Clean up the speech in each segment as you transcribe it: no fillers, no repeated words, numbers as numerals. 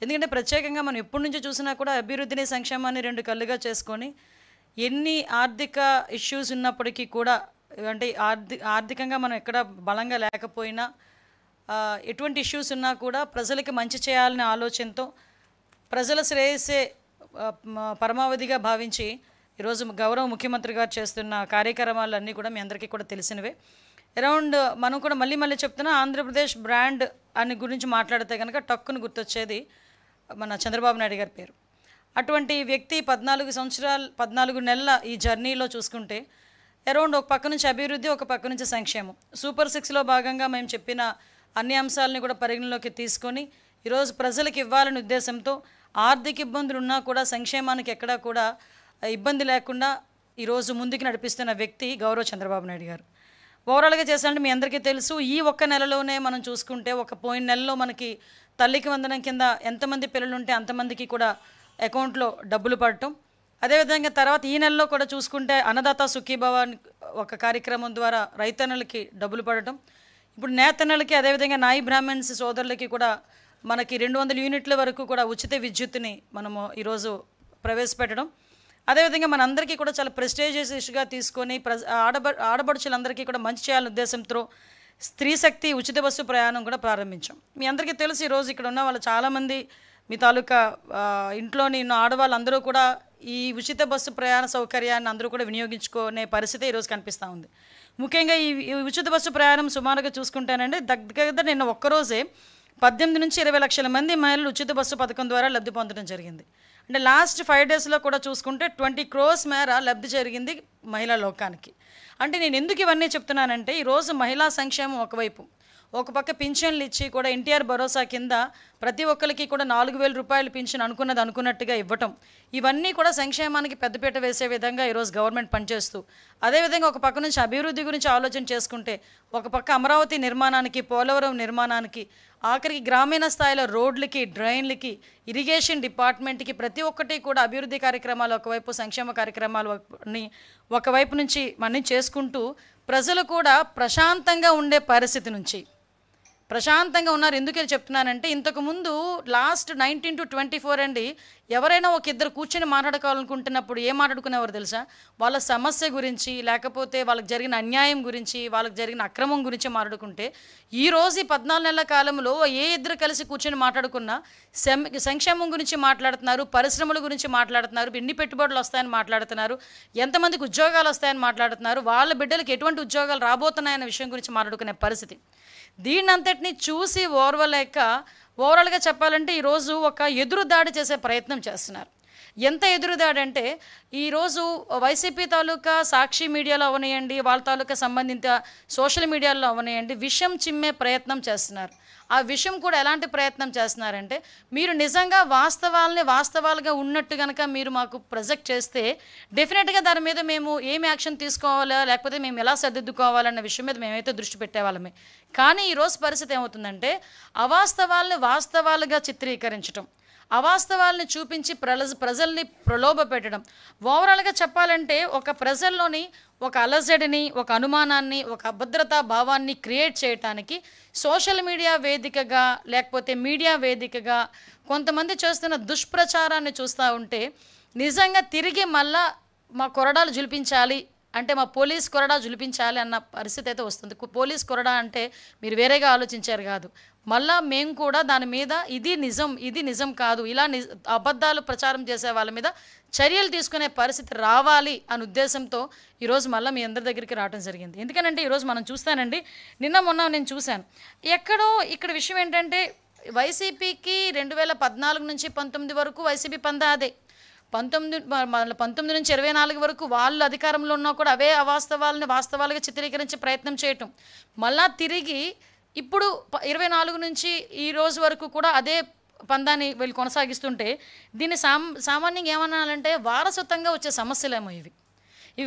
ఎందుకంటే ప్రత్యేకంగా మనం ఎప్పటి నుంచి చూసినా కూడా అభివృద్ధిని సంక్షేమాన్ని రెండు కళ్ళుగా చేసుకొని ఎన్ని ఆర్థిక ఇష్యూస్ ఉన్నప్పటికీ కూడా అంటే ఆర్థికంగా మనం ఎక్కడ బలంగా లేకపోయినా ఎటువంటి ఇష్యూస్ ఉన్నా కూడా ప్రజలకి మంచి చేయాలనే ఆలోచనతో ప్రజల శ్రేయస్సే పరమావధిగా భావించి ఈరోజు గౌరవ ముఖ్యమంత్రి గారు చేస్తున్న కార్యక్రమాలన్నీ కూడా మీ అందరికీ కూడా తెలిసినవే. అరౌండ్ మనం కూడా మళ్ళీ చెప్తున్నా ఆంధ్రప్రదేశ్ బ్రాండ్ అని గురించి మాట్లాడితే కనుక టక్కును గుర్తొచ్చేది మన చంద్రబాబు నాయుడు గారి పేరు. అటువంటి వ్యక్తి 14 నెలల ఈ జర్నీలో చూసుకుంటే అరౌండ్ ఒక పక్క నుంచి అభివృద్ధి, ఒక పక్క నుంచి సంక్షేమం, సూపర్ 6లో భాగంగా మేము చెప్పిన అన్ని అంశాలని కూడా పరిగణలోకి తీసుకొని ఈరోజు ప్రజలకు ఇవ్వాలనే ఉద్దేశంతో ఆర్థిక ఇబ్బందులు ఉన్నా కూడా సంక్షేమానికి ఎక్కడా కూడా ఇబ్బంది లేకుండా ఈరోజు ముందుకు నడిపిస్తున్న వ్యక్తి గౌరవ చంద్రబాబు నాయుడు గారు. ఓవరాల్గా చేశారంటే మీ అందరికీ తెలుసు, ఈ ఒక్క నెలలోనే మనం చూసుకుంటే పోయిన నెలలో మనకి తల్లికి వందనం కింద ఎంతమంది పిల్లలు ఉంటే అంతమందికి కూడా అకౌంట్లో డబ్బులు పడటం, అదేవిధంగా తర్వాత ఈ నెలలో కూడా చూసుకుంటే అన్నదాత సుఖీభవ ఒక కార్యక్రమం ద్వారా రైతన్నలకి డబ్బులు పడటం, ఇప్పుడు నేతన్నలకి అదేవిధంగా నాయి బ్రాహ్మణ్స్ సోదరులకి కూడా మనకి 200 యూనిట్ల వరకు కూడా ఉచిత విద్యుత్తుని మనము ఈరోజు ప్రవేశపెట్టడం, అదేవిధంగా మనందరికీ కూడా చాలా ప్రెస్టేజియస్ ఇష్యూగా తీసుకొని ఆడబడుచులందరికీ కూడా మంచి చేయాలనే ఉద్దేశంతో స్త్రీ శక్తి ఉచిత బస్సు ప్రయాణం కూడా ప్రారంభించాం. మీ అందరికీ తెలుసు ఈరోజు ఇక్కడ ఉన్న వాళ్ళు చాలామంది మీ తాలూకా ఇంట్లోని ఉన్న ఆడవాళ్ళందరూ కూడా ఈ ఉచిత బస్సు ప్రయాణ సౌకర్యాన్ని అందరూ కూడా వినియోగించుకునే పరిస్థితి ఈరోజు కనిపిస్తూ ఉంది. ముఖ్యంగా ఈ ఉచిత బస్సు ప్రయాణం సుమారుగా చూసుకుంటానంటే దగ్గర నిన్న ఒక్కరోజే 18 నుంచి 20 లక్షల మంది మహిళలు ఉచిత బస్సు పథకం ద్వారా లబ్ధి పొందడం జరిగింది. అంటే లాస్ట్ 5 డేస్లో కూడా చూసుకుంటే 20 crores మేర లబ్ధి జరిగింది మహిళా లోకానికి. అంటే నేను ఎందుకు ఇవన్నీ చెప్తున్నానంటే ఈరోజు మహిళా సంక్షేమం ఒకవైపు, ఒక పక్క పింఛన్లు ఇచ్చి కూడా ఎన్టీఆర్ భరోసా కింద ప్రతి ఒక్కరికి కూడా 4,000 రూపాయలు పింఛన్ అనుకున్నట్టుగా ఇవ్వటం, ఇవన్నీ కూడా సంక్షేమానికి పెద్దపీట వేసే విధంగా ఈరోజు గవర్నమెంట్ పనిచేస్తూ, అదేవిధంగా ఒక పక్క నుంచి అభివృద్ధి గురించి ఆలోచన చేసుకుంటే ఒక పక్క అమరావతి నిర్మాణానికి, పోలవరం నిర్మాణానికి, ఆఖరికి గ్రామీణ స్థాయిలో రోడ్లకి, డ్రైన్లకి, ఇరిగేషన్ డిపార్ట్మెంట్కి ప్రతి ఒక్కటి కూడా అభివృద్ధి కార్యక్రమాలు ఒకవైపు, సంక్షేమ కార్యక్రమాలు ఒకవైపు నుంచి మనం చేసుకుంటూ ప్రజలు కూడా ప్రశాంతంగా ఉండే పరిస్థితి నుంచి ప్రశాంతంగా ఉన్నారు. ఎందుకని చెప్తున్నానంటే ఇంతకుముందు లాస్ట్ 19 to 24 అండి ఎవరైనా ఒక ఇద్దరు కూర్చొని మాట్లాడుకోవాలనుకుంటున్నప్పుడు ఏం మాట్లాడుకునేవారు తెలుసా? వాళ్ళ సమస్య గురించి, లేకపోతే వాళ్ళకి జరిగిన అన్యాయం గురించి, వాళ్ళకి జరిగిన అక్రమం గురించి మాట్లాడుకుంటే ఈరోజు ఈ 14 నెలల కాలంలో ఏ ఇద్దరు కలిసి కూర్చొని మాట్లాడుకున్నా సంక్షేమం గురించి మాట్లాడుతున్నారు, పరిశ్రమల గురించి మాట్లాడుతున్నారు, ఎన్ని పెట్టుబడులు వస్తాయని మాట్లాడుతున్నారు, ఎంతమందికి ఉద్యోగాలు వస్తాయని మాట్లాడుతున్నారు, వాళ్ళ బిడ్డలకు ఎటువంటి ఉద్యోగాలు రాబోతున్నాయన్న విషయం గురించి మాట్లాడుకునే పరిస్థితి. దీన్నంతటిని చూసి ఓవరాల్గా చెప్పాలంటే ఈరోజు ఒక ఎదురుదాడి చేసే ప్రయత్నం చేస్తున్నారు. ఎంత ఎదురుదాడి అంటే ఈరోజు వైసీపీ తాలూకా సాక్షి మీడియాలో అవనియండి, వాళ్ళ తాలూకా సంబంధిత సోషల్ మీడియాలో అవనియండి, విషం చిమ్మే ప్రయత్నం చేస్తున్నారు. ఆ విషయం కూడా ఎలాంటి ప్రయత్నం చేస్తున్నారంటే మీరు నిజంగా వాస్తవాలుగా ఉన్నట్టు కనుక మీరు మాకు ప్రొజెక్ట్ చేస్తే డెఫినెట్గా దాని మీద మేము ఏం యాక్షన్ తీసుకోవాలా, లేకపోతే మేము ఎలా సర్దిద్దుకోవాలన్న విషయం మీద మేమైతే దృష్టి పెట్టేవాళ్ళమే. కానీ ఈరోజు పరిస్థితి ఏమవుతుందంటే వాస్తవాలుగా చిత్రీకరించడం, అవాస్తవాల్ని చూపించి ప్రజల్ని ప్రలోభ పెట్టడం, ఓవరాల్గా చెప్పాలంటే ఒక ప్రజల్లోని ఒక అలజడిని, ఒక అనుమానాన్ని, ఒక అభద్రతా భావాన్ని క్రియేట్ చేయటానికి సోషల్ మీడియా వేదికగా లేకపోతే మీడియా వేదికగా కొంతమంది చేస్తున్న దుష్ప్రచారాన్ని చూస్తూ ఉంటే నిజంగా తిరిగి మళ్ళా మా కొరడాలు జులిపించాలి అంటే మా పోలీస్ కొరడా జులిపించాలి అన్న పరిస్థితి అయితే వస్తుంది. పోలీస్ కొరడా అంటే మీరు వేరేగా ఆలోచించారు కాదు, మళ్ళా మేము కూడా దాని మీద ఇది నిజం కాదు, ఇలా అబద్ధాలు ప్రచారం చేసే వాళ్ళ మీద చర్యలు తీసుకునే పరిస్థితి రావాలి అనే ఉద్దేశంతో ఈరోజు మళ్ళీ మీ అందరి దగ్గరికి రావడం జరిగింది. ఎందుకనంటే ఈరోజు మనం చూస్తానండి, మొన్న నేను చూశాను ఎక్కడో ఇక్కడ విషయం ఏంటంటే వైసీపీకి 2014 నుంచి 19 వరకు వైసీపీ పందా అదే, 19 నుంచి 24 వరకు వాళ్ళు అధికారంలో ఉన్నా కూడా అవే వాస్తవాలుగా చిత్రీకరించే ప్రయత్నం చేయటం, మళ్ళా తిరిగి ఇప్పుడు 24 నుంచి ఈ రోజు వరకు కూడా అదే పందాన్ని వీళ్ళు కొనసాగిస్తుంటే దీన్ని సామాన్యంగా ఏమనాలంటే వారసత్వంగా వచ్చే సమస్యలేమో ఇవి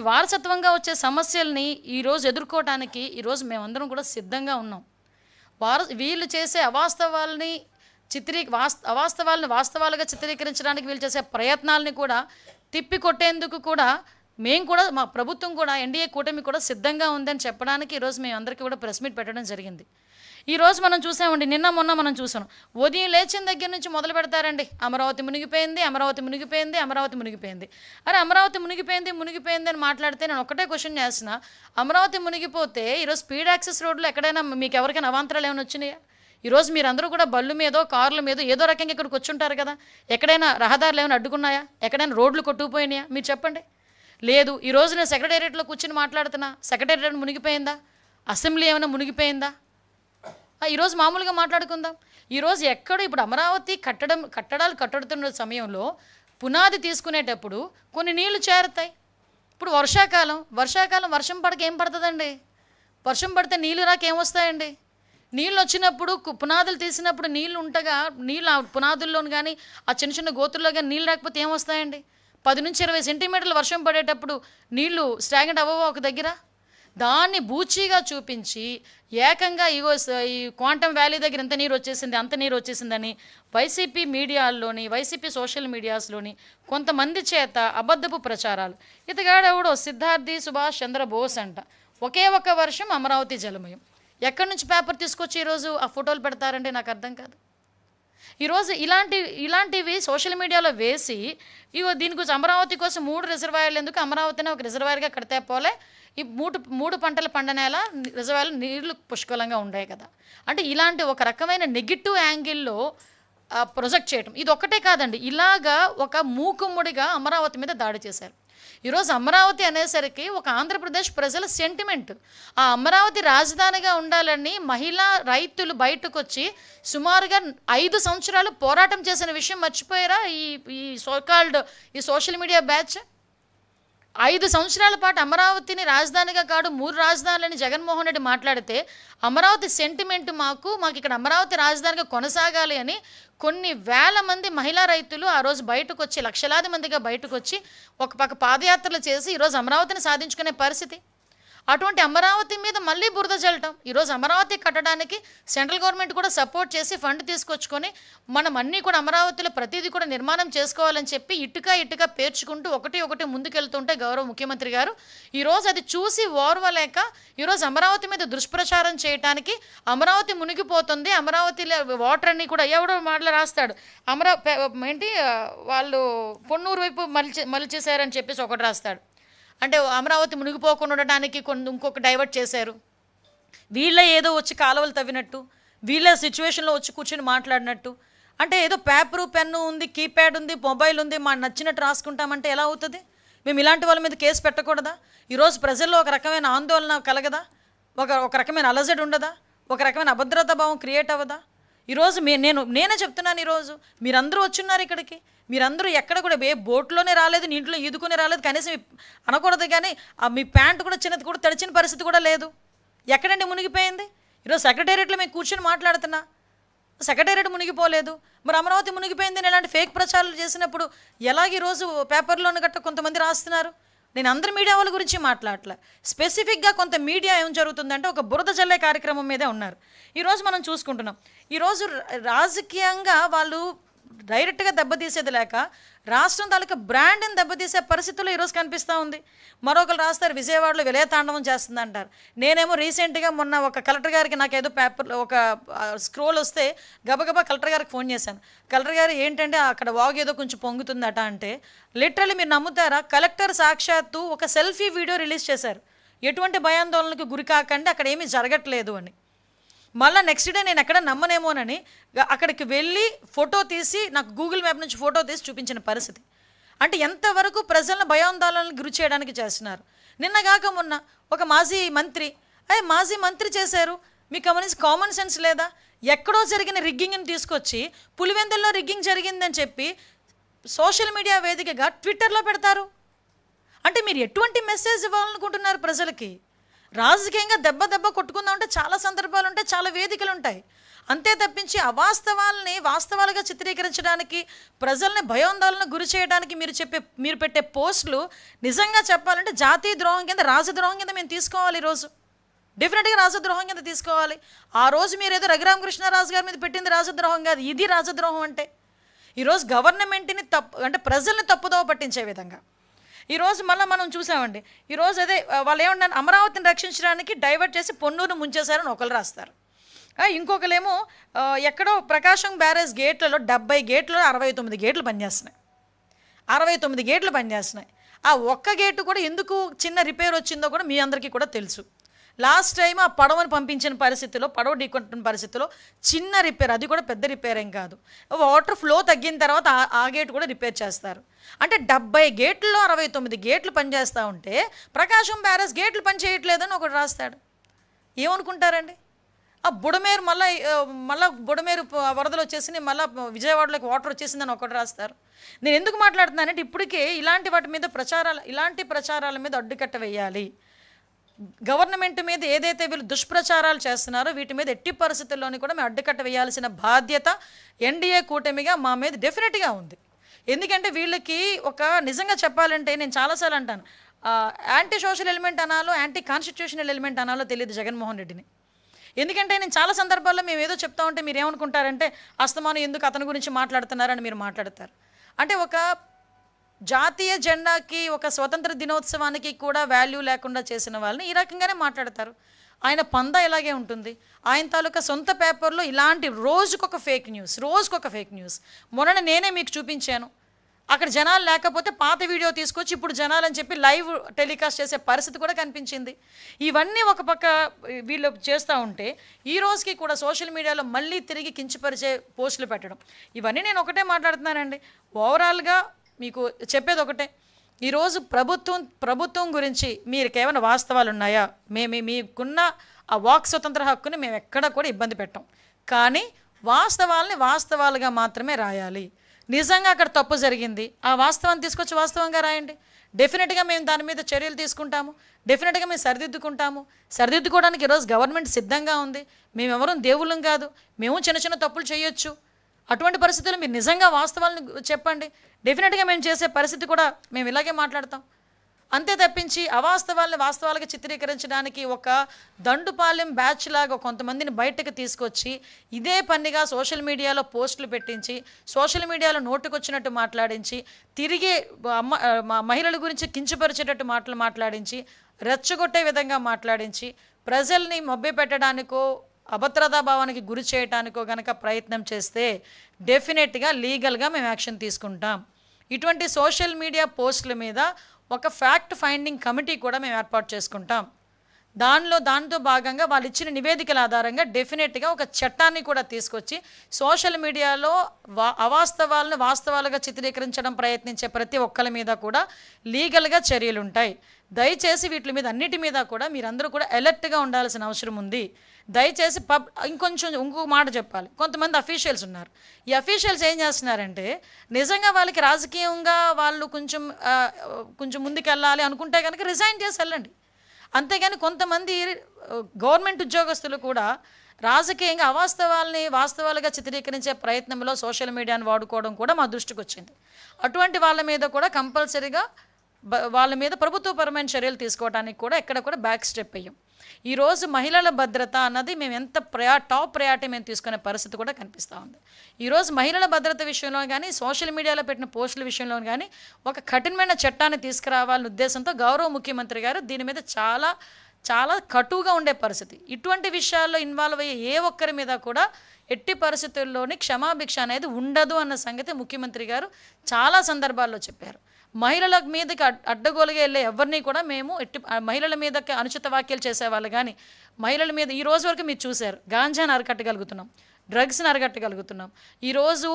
వారసత్వంగా వచ్చే సమస్యల్ని ఈరోజు ఎదుర్కోవటానికి ఈరోజు మేమందరం కూడా సిద్ధంగా ఉన్నాం. వీళ్ళు చేసే అవాస్తవాల్ని వాస్తవాలుగా చిత్రీకరించడానికి వీళ్ళు చేసే ప్రయత్నాలని కూడా తిప్పికొట్టేందుకు కూడా మేము కూడా మా ప్రభుత్వం కూడా ఎన్డీఏ కూటమి కూడా సిద్ధంగా ఉందని చెప్పడానికి ఈరోజు మేము అందరికీ కూడా ప్రెస్ మీట్ పెట్టడం జరిగింది. ఈరోజు మనం చూసామండి, నిన్న మొన్న మనం చూసాం, ఉదయం లేచిన దగ్గర నుంచి మొదలు పెడతారండి, అమరావతి మునిగిపోయింది, అమరావతి మునిగిపోయింది, అమరావతి మునిగిపోయింది. అరే అమరావతి మునిగిపోయింది మునిగిపోయింది అని మాట్లాడితే నేను ఒకటే క్వశ్చన్ చేస్తున్నా, అమరావతి మునిగిపోతే ఈరోజు స్పీడ్ యాక్సెస్ రోడ్లు ఎక్కడైనా మీకు ఎవరికైనా అవాంతరాలు ఏమైనా వచ్చినాయా? ఈరోజు మీరందరూ కూడా బళ్ళు మీదో కార్ల మీదో ఏదో రకంగా ఇక్కడికి వచ్చుంటారు కదా, ఎక్కడైనా రహదారులు ఏమైనా అడ్డుకున్నాయా? ఎక్కడైనా రోడ్లు కొట్టుకుపోయినాయా? మీరు చెప్పండి. లేదు. ఈరోజు నేను సెక్రటేరియట్లో కూర్చుని మాట్లాడుతున్నా, సెక్రటేరియట్ మునిగిపోయిందా? అసెంబ్లీ ఏమైనా మునిగిపోయిందా? ఈరోజు మామూలుగా మాట్లాడుకుందాం. ఈరోజు ఎక్కడ ఇప్పుడు అమరావతి కట్టడాలు కట్టుతున్న సమయంలో పునాది తీసుకునేటప్పుడు కొన్ని నీళ్లు చేరుతాయి. ఇప్పుడు వర్షాకాలం వర్షం పడక ఏం పడుతుందండి? వర్షం పడితే నీళ్ళు రాక ఏమొస్తాయండి? నీళ్ళు వచ్చినప్పుడు పునాదులు తీసినప్పుడు నీళ్ళు ఉంటగా నీళ్ళు ఆ పునాదుల్లోని కానీ ఆ చిన్న చిన్న గోతుల్లో కానీ నీళ్ళు రాకపోతే ఏమొస్తాయండి? 10 నుంచి 20 సెంటీమీటర్లు వర్షం పడేటప్పుడు నీళ్లు స్టాగ్నెంట్ అవ్వవా ఒక దగ్గర? దాన్ని బూచీగా చూపించి ఏకంగా ఈ క్వాంటమ్ వ్యాలీ దగ్గర ఎంత నీరు వచ్చేసింది అంత నీరు వచ్చేసిందని వైసీపీ మీడియాల్లోని, వైసీపీ సోషల్ మీడియాస్లోని కొంతమంది చేత అబద్ధపు ప్రచారాలు. ఇతగాడెవడో సిద్ధార్థి సుభాష్ చంద్రబోస్ అంట, ఒకే ఒక్క వర్షం అమరావతి జలమయం. ఎక్కడి నుంచి పేపర్ తీసుకొచ్చి ఈరోజు ఆ ఫోటోలు పెడతారంటే నాకు అర్థం కాదు. ఈరోజు ఇలాంటివి సోషల్ మీడియాలో వేసి దీని గురించి అమరావతి కోసం 3 రిజర్వాయర్లు ఎందుకు, అమరావతిని ఒక రిజర్వాయర్గా కడితే పోలే, ఈ మూడు పంటల పండనేల రిజర్వాయర్లు నీళ్లు పుష్కలంగా ఉండే కదా. అంటే ఇలాంటి ఒక రకమైన నెగిటివ్ యాంగిల్లో ప్రొజెక్ట్ చేయటం ఇది ఒక్కటే కాదండి. ఇలాగా ఒక మూకుమ్ముడిగా అమరావతి మీద దాడి చేశారు. ఈరోజు అమరావతి అనేసరికి ఒక ఆంధ్రప్రదేశ్ ప్రజల సెంటిమెంట్. ఆ అమరావతి రాజధానిగా ఉండాలని మహిళా రైతులు బయటకు వచ్చి సుమారుగా 5 సంవత్సరాలు పోరాటం చేసిన విషయం మర్చిపోయారా ఈ సోషల్ మీడియా బ్యాచ్? 5 సంవత్సరాల పాటు అమరావతిని రాజధానిగా కాదు 3 రాజధానులని జగన్మోహన్ రెడ్డి మాట్లాడితే అమరావతి సెంటిమెంట్ మాకు ఇక్కడ అమరావతి రాజధానిగా కొనసాగాలి అని కొన్ని వేల మంది మహిళా రైతులు ఆ రోజు బయటకు వచ్చి, లక్షలాది మందిగా బయటకు వచ్చి ఒక పక్క పాదయాత్రలు చేసి ఈరోజు అమరావతిని సాధించుకునే పరిస్థితి. అటువంటి అమరావతి మీద మళ్ళీ బురద చల్లటం. ఈరోజు అమరావతి కట్టడానికి సెంట్రల్ గవర్నమెంట్ కూడా సపోర్ట్ చేసి ఫండ్ తీసుకొచ్చుకొని మనం అన్నీ కూడా అమరావతిలో ప్రతిదీ కూడా నిర్మాణం చేసుకోవాలని చెప్పి ఇటుక పేర్చుకుంటూ ఒకటి ముందుకెళ్తుంటే గౌరవ ముఖ్యమంత్రి గారు ఈరోజు అది చూసి ఓర్వలేక ఈరోజు అమరావతి మీద దుష్ప్రచారం చేయడానికి అమరావతి మునిగిపోతుంది, అమరావతిలో వాటర్ అన్నీ కూడా ఎవడో మాటలు రాస్తాడు, వాళ్ళు పొన్నూరు వైపు మలిచేశారని చెప్పేసి ఒకటి రాస్తాడు. అంటే అమరావతి మునిగిపోకుండా ఉండడానికి ఇంకొక డైవర్ట్ చేశారు. వీళ్ళ ఏదో వచ్చి కాలువలు తవ్వినట్టు, వీళ్ళ సిచ్యువేషన్లో వచ్చి కూర్చొని మాట్లాడినట్టు, అంటే ఏదో పేపరు పెన్ను ఉంది, కీప్యాడ్ ఉంది, మొబైల్ ఉంది, మా నచ్చినట్టు రాసుకుంటామంటే ఎలా అవుతుంది? మేము ఇలాంటి వాళ్ళ మీద కేసు పెట్టకూడదా? ఈరోజు ప్రజల్లో ఒక రకమైన ఆందోళన కలగదా? ఒక రకమైన అలజడి ఉండదా? ఒక రకమైన అభద్రతా భావం క్రియేట్ అవ్వదా? ఈరోజు నేనే చెప్తున్నాను, ఈరోజు మీరందరూ వచ్చున్నారు ఇక్కడికి, మీరందరూ ఎక్కడ కూడా బోట్లోనే రాలేదు, నీటిలో ఈదుకునే రాలేదు, కనీసం అనకూడదు కానీ మీ ప్యాంటు కూడా చిన్నది కూడా తడిచిన పరిస్థితి కూడా లేదు. ఎక్కడండి మునిగిపోయింది? ఈరోజు సెక్రటేరియట్లో మేము కూర్చొని మాట్లాడుతున్నా, సెక్రటేరియట్ మునిగిపోలేదు, మరి అమరావతి మునిగిపోయింది అని ఇలాంటి ఫేక్ ప్రచారాలు చేసినప్పుడు ఎలాగ ఈరోజు పేపర్లోని గట్ట కొంతమంది రాస్తున్నారు? నేను అందరి మీడియా వాళ్ళ గురించి మాట్లాడలే, స్పెసిఫిక్గా కొంత మీడియా ఏం జరుగుతుందంటే ఒక బురద జల్లే కార్యక్రమం మీదే ఉన్నారు. ఈరోజు మనం చూసుకుంటున్నాం, ఈరోజు రాజకీయంగా వాళ్ళు డైరెక్ట్గా దెబ్బతీసేది లేక రాష్ట్రం తాలూకా బ్రాండ్ని దెబ్బతీసే పరిస్థితుల్లో ఈరోజు కనిపిస్తూ ఉంది. మరొకరు రాస్తారు విజయవాడలో విలయతాండవం చేస్తుంది అంటారు. నేనేమో రీసెంట్గా మొన్న ఒక కలెక్టర్ గారికి నాకేదో పేపర్లో ఒక స్క్రోల్ వస్తే గబగబా కలెక్టర్ గారికి ఫోన్ చేశాను. కలెక్టర్ గారు ఏంటంటే అక్కడ వాగు ఏదో కొంచెం పొంగుతుందట అంటే, లిటరల్లీ మీరు నమ్ముతారా, కలెక్టర్ సాక్షాత్తు ఒక సెల్ఫీ వీడియో రిలీజ్ చేశారు, ఎటువంటి భయాందోళనకు గురి కాకండి, అక్కడ ఏమీ జరగట్లేదు అని. మళ్ళీ నెక్స్ట్ డే నేను ఎక్కడ నమ్మనేమోనని అక్కడికి వెళ్ళి ఫోటో తీసి నాకు గూగుల్ మ్యాప్ నుంచి ఫోటో తీసి చూపించిన పరిస్థితి. అంటే ఎంతవరకు ప్రజలను భయాందోళనకు గురి చేయడానికి చేస్తున్నారు. నిన్నగాక మొన్న ఒక మాజీ మంత్రి చేశారు, మీకు గమనించి కామన్ సెన్స్ లేదా? ఎక్కడో జరిగిన రిగ్గింగ్ని తీసుకొచ్చి పులివెందుల్లో రిగ్గింగ్ జరిగిందని చెప్పి సోషల్ మీడియా వేదికగా ట్విట్టర్లో పెడతారు. అంటే మీరు ఎటువంటి మెసేజ్ ఇవ్వాలనుకుంటున్నారు ప్రజలకి? రాజకీయంగా దెబ్బ కొట్టుకుందామంటే చాలా సందర్భాలు ఉంటాయి, చాలా వేదికలు ఉంటాయి. అంతే తప్పించి అవాస్తవాలని వాస్తవాలుగా చిత్రీకరించడానికి, ప్రజల్ని భయాందోళనకు గురి చేయడానికి మీరు పెట్టే పోస్టులు నిజంగా చెప్పాలంటే జాతీయ ద్రోహం కింద, రాజద్రోహం కింద మేము తీసుకోవాలి. ఈరోజు డెఫినెట్గా రాజద్రోహం కింద తీసుకోవాలి. ఆ రోజు మీరు ఏదో రఘురామకృష్ణరాజు గారి మీద పెట్టింది రాజద్రోహం కాదు, ఇది రాజద్రోహం. అంటే ఈరోజు గవర్నమెంట్ని అంటే ప్రజల్ని తప్పుదోవ పట్టించే విధంగా ఈరోజు మళ్ళీ మనం చూసామండి. ఈరోజు అదే వాళ్ళు ఏమన్నారు, అమరావతిని రక్షించడానికి డైవర్ట్ చేసి పొన్నూరు ముంచేశారని ఒకరు రాస్తారు. ఇంకొకలేమో ఎక్కడో ప్రకాశం బ్యారేజ్ గేట్లలో 70 గేట్లలో 69 గేట్లు పనిచేస్తున్నాయి. 69 గేట్లు పనిచేస్తున్నాయి. ఆ ఒక్క గేటు కూడా ఎందుకు చిన్న రిపేర్ వచ్చిందో కూడా మీ అందరికీ కూడా తెలుసు. లాస్ట్ టైం ఆ పడవను పంపించిన పరిస్థితిలో, పడవ ఢీకొట్టిన పరిస్థితిలో చిన్న రిపేర్, అది కూడా పెద్ద రిపేర్ ఏం కాదు. వాటర్ ఫ్లో తగ్గిన తర్వాత ఆ గేట్ కూడా రిపేర్ చేస్తారు. అంటే 70 గేట్లలో 69 గేట్లు పనిచేస్తూ ఉంటే ప్రకాశం బ్యారేజ్ గేట్లు పని చేయట్లేదని ఒకటి రాస్తాడు. ఏమనుకుంటారండి? ఆ బుడమేరు మళ్ళీ బుడమేరు వరదలు వచ్చేసి మళ్ళీ విజయవాడలోకి వాటర్ వచ్చేసిందని ఒకటి రాస్తారు. నేను ఎందుకు మాట్లాడుతున్నానంటే ఇప్పటికే ఇలాంటి వాటి మీద ఇలాంటి ప్రచారాల మీద అడ్డుకట్ట వేయాలి. గవర్నమెంట్ మీద ఏదైతే వీళ్ళు దుష్ప్రచారాలు చేస్తున్నారో వీటి మీద ఎట్టి పరిస్థితుల్లోని కూడా మేము అడ్డుకట్ట వేయాల్సిన బాధ్యత ఎన్డీఏ కూటమిగా మా మీద డెఫినెట్గా ఉంది. ఎందుకంటే వీళ్ళకి నిజంగా చెప్పాలంటే నేను చాలాసార్లు అంటాను, యాంటీ సోషల్ ఎలిమెంట్ అనాలో యాంటీ కాన్స్టిట్యూషనల్ ఎలిమెంట్ అనాలో తెలియదు జగన్మోహన్ రెడ్డిని. ఎందుకంటే నేను చాలా సందర్భాల్లో మేము ఏదో చెప్తా ఉంటే మీరు ఏమనుకుంటారంటే అస్తమానం ఎందుకు అతని గురించి మాట్లాడుతున్నారని మీరు మాట్లాడతారు. అంటే ఒక జాతీయ జెండాకి, ఒక స్వతంత్ర దినోత్సవానికి కూడా వాల్యూ లేకుండా చేసిన వాళ్ళని ఈ రకంగానే మాట్లాడతారు. ఆయన పందా ఇలాగే ఉంటుంది. ఆయన తాలూకా సొంత పేపర్లో ఇలాంటి రోజుకొక ఫేక్ న్యూస్. మొన్న నేనే మీకు చూపించాను. అక్కడ జనాలు లేకపోతే పాత వీడియో తీసుకొచ్చి ఇప్పుడు జనాలని చెప్పి లైవ్ టెలికాస్ట్ చేసే పరిస్థితి కూడా కనిపించింది. ఇవన్నీ ఒక పక్క వీళ్ళు చేస్తూ ఉంటే ఈ రోజుకి కూడా సోషల్ మీడియాలో మళ్ళీ తిరిగి కించపరిచే పోస్టులు పెట్టడం, ఇవన్నీ నేను ఒకటే మాట్లాడుతున్నానండి. ఓవరాల్గా మీకు చెప్పేది ఒకటే, ఈరోజు ప్రభుత్వం గురించి మీకు ఏమైనా వాస్తవాలు ఉన్నాయా? మీకున్న ఆ వాక్ స్వతంత్ర హక్కుని మేము ఎక్కడ కూడా ఇబ్బంది పెట్టాం. కానీ వాస్తవాలుగా మాత్రమే రాయాలి. నిజంగా అక్కడ తప్పు జరిగింది, ఆ వాస్తవాన్ని తీసుకొచ్చి వాస్తవంగా రాయండి. డెఫినెట్గా మేము దాని మీద చర్యలు తీసుకుంటాము. డెఫినెట్గా మేము సరిదిద్దుకోవడానికి ఈరోజు గవర్నమెంట్ సిద్ధంగా ఉంది. మేమెవరూ దేవుళ్ళం కాదు, మేము చిన్న తప్పులు చేయొచ్చు. అటువంటి పరిస్థితుల్లో మీరు నిజంగా వాస్తవాలను చెప్పండి. డెఫినెట్గా మేము చేసే పరిస్థితి కూడా మేము ఇలాగే మాట్లాడతాం. అంతే తప్పించి అవాస్తవాలను వాస్తవాలుగా చిత్రీకరించడానికి ఒక దండుపాలెం బ్యాచ్ లాగా కొంతమందిని బయటకు తీసుకొచ్చి ఇదే పనిగా సోషల్ మీడియాలో పోస్టులు పెట్టించి, సోషల్ మీడియాలో నోటుకొచ్చినట్టు మాట్లాడించి, తిరిగి మహిళల గురించి కించపరిచేటట్టు మాట్లాడించి, రెచ్చగొట్టే విధంగా మాట్లాడించి, ప్రజల్ని మభ్యపెట్టడానికో అభద్రతా భావానికి గురి చేయడానికో గనక ప్రయత్నం చేస్తే డెఫినెట్గా లీగల్గా మేము యాక్షన్ తీసుకుంటాం. ఇటువంటి సోషల్ మీడియా పోస్టుల మీద ఒక ఫ్యాక్ట్ ఫైండింగ్ కమిటీ కూడా మేము ఏర్పాటు చేసుకుంటాం. దాంతో భాగంగా వాళ్ళు ఇచ్చిన నివేదికల ఆధారంగా డెఫినెట్గా ఒక చట్టాన్ని కూడా తీసుకొచ్చి సోషల్ మీడియాలో అవాస్తవాలను వాస్తవాలుగా చిత్రీకరించడం ప్రయత్నించే ప్రతి ఒక్కరి మీద కూడా లీగల్గా చర్యలు ఉంటాయి. దయచేసి వీటి మీద అన్నిటి మీద కూడా మీరందరూ కూడా అలర్ట్గా ఉండాల్సిన అవసరం ఉంది. దయచేసి ఇంకొక మాట చెప్పాలి. కొంతమంది అఫీషియల్స్ ఉన్నారు. ఈ అఫీషియల్స్ ఏం చేస్తున్నారంటే నిజంగా వాళ్ళకి రాజకీయంగా వాళ్ళు కొంచెం ముందుకెళ్ళాలి అనుకుంటే కనుక రిజైన్ చేసి వెళ్ళండి. అంతేగాని కొంతమంది గవర్నమెంట్ ఉద్యోగస్తులు కూడా రాజకీయంగా అవాస్తవాల్ని వాస్తవాలుగా చిత్రీకరించే ప్రయత్నంలో సోషల్ మీడియాను వాడుకోవడం కూడా మా దృష్టికి వచ్చింది. అటువంటి వాళ్ళ మీద కూడా కంపల్సరీగా వాళ్ళ మీద ప్రభుత్వపరమైన చర్యలు తీసుకోవడానికి కూడా ఎక్కడ కూడా బ్యాక్ స్టెప్ అయ్యాం. ఈరోజు మహిళల భద్రత అన్నది మేము ఎంత టాప్ ప్రయారిటీ మేము తీసుకునే పరిస్థితి కూడా కనిపిస్తూ ఉంది. ఈరోజు మహిళల భద్రత విషయంలో కానీ సోషల్ మీడియాలో పెట్టిన పోస్టుల విషయంలో కానీ ఒక కఠినమైన చట్టాన్ని తీసుకురావాలనే ఉద్దేశంతో గౌరవ ముఖ్యమంత్రి గారు దీని మీద చాలా చాలా కటువుగా ఉండే పరిస్థితి. ఇటువంటి విషయాల్లో ఇన్వాల్వ్ అయ్యే ఏ ఒక్కరి మీద కూడా ఎట్టి పరిస్థితుల్లోని క్షమాభిక్ష అనేది ఉండదు అన్న సంగతి ముఖ్యమంత్రి గారు చాలా సందర్భాల్లో చెప్పారు. మహిళల మీదకి అడ్డగోలుగా వెళ్ళే ఎవరిని కూడా మేము మహిళల మీదకి అనుచిత వ్యాఖ్యలు చేసేవాళ్ళు కానీ మహిళల మీద ఈ రోజు వరకు మీరు చూశారు, గాంజాని అరికట్టగలుగుతున్నాం, డ్రగ్స్ని అరికట్టగలుగుతున్నాం, ఈరోజు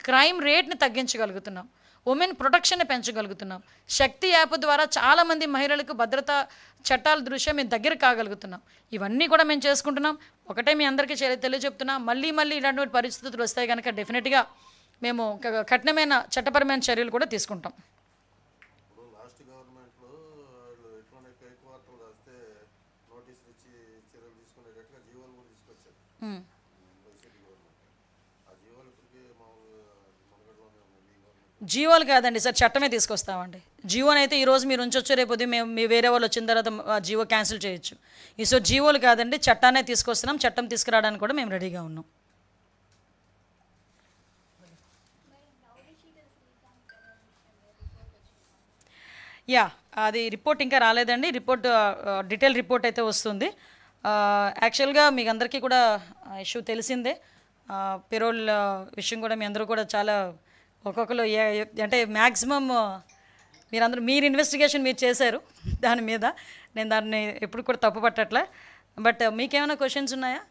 క్రైమ్ రేట్ని తగ్గించగలుగుతున్నాం, ఉమెన్ ప్రొటెక్షన్ని పెంచగలుగుతున్నాం. శక్తి యాప్ ద్వారా చాలామంది మహిళలకు భద్రతా చట్టాల దృష్ట్యా మేము దగ్గర కాగలుగుతున్నాం. ఇవన్నీ కూడా మేము చేసుకుంటున్నాం. ఒకటే మీ అందరికీ తెలియజెప్తున్నాం, మళ్ళీ ఇలాంటి పరిస్థితులు వస్తాయి కనుక డెఫినెట్గా మేము కఠినమైన చట్టపరమైన చర్యలు కూడా తీసుకుంటాం. జీవోలు కాదండి సార్, చట్టమే తీసుకొస్తామండి. జీవోని అయితే ఈరోజు మీరు ఉంచొచ్చు, రేపు మేము వేరే వాళ్ళు వచ్చిన తర్వాత జీవో క్యాన్సిల్ చేయొచ్చు. సో జీవోలు కాదండి, చట్టాన్నే తీసుకొస్తున్నాం. చట్టం తీసుకురావడానికి కూడా మేము రెడీగా ఉన్నాం. అది రిపోర్ట్ ఇంకా రాలేదండి. డీటెయిల్ రిపోర్ట్ అయితే వస్తుంది. యాక్చువల్గా మీకు అందరికీ కూడా ఇష్యూ తెలిసిందే. పెరోల్ విషయం కూడా మీ అందరూ కూడా చాలా ఒక్కొక్కరు అంటే మ్యాక్సిమం మీరు ఇన్వెస్టిగేషన్ మీరు చేశారు దాని మీద. నేను దాన్ని ఎప్పుడు కూడా తప్పు పట్టట్లే. బట్ మీకేమైనా క్వశ్చన్స్ ఉన్నాయా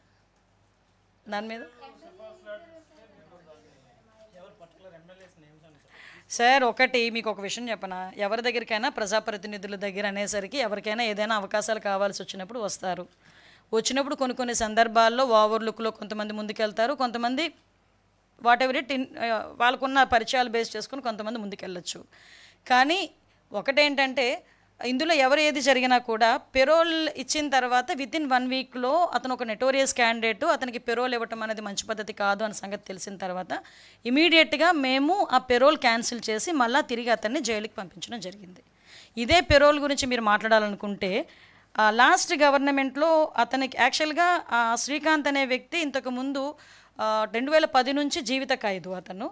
దాని మీద? సార్ ఒకటి మీకు ఒక విషయం చెప్పనా, ఎవరి దగ్గరికైనా ప్రజాప్రతినిధుల దగ్గర అనేసరికి ఎవరికైనా ఏదైనా అవకాశాలు కావాల్సి వచ్చినప్పుడు వస్తారు. వచ్చినప్పుడు కొన్ని సందర్భాల్లో ఓవర్లుక్లో కొంతమంది ముందుకెళ్తారు, కొంతమంది వాట్ ఎవర్ ఇట్ వాళ్ళకున్న పరిచయాలు బేస్ చేసుకుని కొంతమంది ముందుకెళ్ళచ్చు. కానీ ఒకటేంటంటే ఇందులో ఎవరు ఏది జరిగినా కూడా పెరోల్ ఇచ్చిన తర్వాత వితిన్ 1 వీక్లో అతను ఒక నెటోరియస్ క్యాండిడేట్, అతనికి పెరోల్ ఇవ్వటం అనేది మంచి పద్ధతి కాదు అన్న సంగతి తెలిసిన తర్వాత ఇమీడియట్గా మేము ఆ పెరోల్ క్యాన్సిల్ చేసి మళ్ళీ తిరిగి అతన్ని జైలుకి పంపించడం జరిగింది. ఇదే పెరోల్ గురించి మీరు మాట్లాడాలనుకుంటే లాస్ట్ గవర్నమెంట్లో అతనికి యాక్చువల్గా శ్రీకాంత్ అనే వ్యక్తి ఇంతకుముందు 2010 నుంచి జీవిత ఖైదు, అతను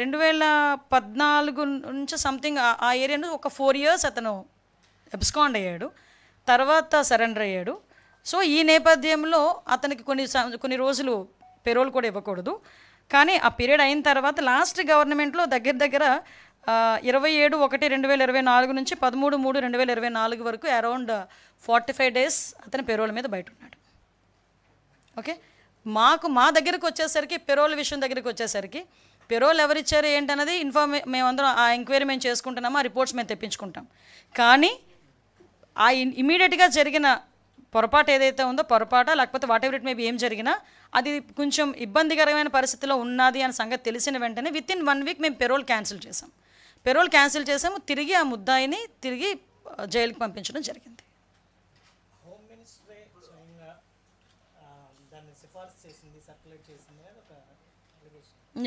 2014 నుంచి సంథింగ్ ఆ ఏరియాను ఒక 4 years అతను అబ్స్కాండ్ అయ్యాడు, తర్వాత సరెండర్ అయ్యాడు. సో ఈ నేపథ్యంలో అతనికి కొన్ని రోజులు పెరోల్ కూడా ఇవ్వకూడదు. కానీ ఆ పీరియడ్ అయిన తర్వాత లాస్ట్ గవర్నమెంట్లో దగ్గర 27/1/2024 నుంచి 13/3/2024 వరకు అరౌండ్ 45 days అతని పెరోల్ మీద బయట ఉన్నాడు. ఓకే, మా దగ్గరకు వచ్చేసరికి పెరోల్ విషయం దగ్గరికి వచ్చేసరికి పెరోల్ ఎవరిచ్చారు ఏంటన్నది మేమందరం ఆ ఎంక్వైరీ మేము చేసుకుంటున్నాము, ఆ రిపోర్ట్స్ మేము తెప్పించుకుంటాం. కానీ ఆ ఇమీడియట్గా జరిగిన పొరపాటు ఏదైతే ఉందో పొరపాట లేకపోతే వాట్ ఎవర్ ఇట్ మేబీ ఏం జరిగినా అది కొంచెం ఇబ్బందికరమైన పరిస్థితిలో ఉన్నది అనే సంగతి తెలిసిన వెంటనే వితిన్ 1 week మేము పెరోల్ క్యాన్సిల్ చేసాము. తిరిగి ఆ ముద్దాయిని తిరిగి జైలుకి పంపించడం జరిగింది.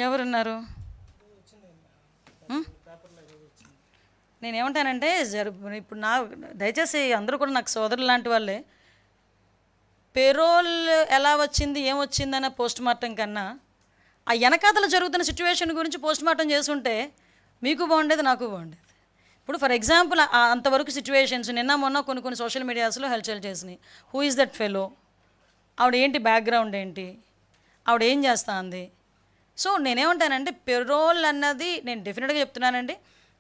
ఎవరున్నారు? నేనేమంటానంటే ఇప్పుడు దయచేసి అందరూ కూడా నాకు సోదరులు లాంటి వాళ్ళే. పెరోల్ ఎలా వచ్చింది ఏమొచ్చిందన్న పోస్ట్ మార్టం కన్నా ఆ వెనకాతలు జరుగుతున్న సిచ్యువేషన్ గురించి పోస్ట్ మార్టం చేసుంటే మీకు బాగుండేది, నాకు బాగుండేది. ఇప్పుడు ఫర్ ఎగ్జాంపుల్ అంతవరకు సిచ్యువేషన్స్ నిన్న మొన్న కొన్ని సోషల్ మీడియాస్లో హల్చల్ చేసినాయి. హూ ఈజ్ దట్ ఫెలో, ఆవిడ ఏంటి బ్యాక్గ్రౌండ్ ఏంటి, ఆవిడ ఏం చేస్తా అంది. సో నేనేమంటానంటే పెరోల్ అన్నది నేను డెఫినెట్గా చెప్తున్నానండి,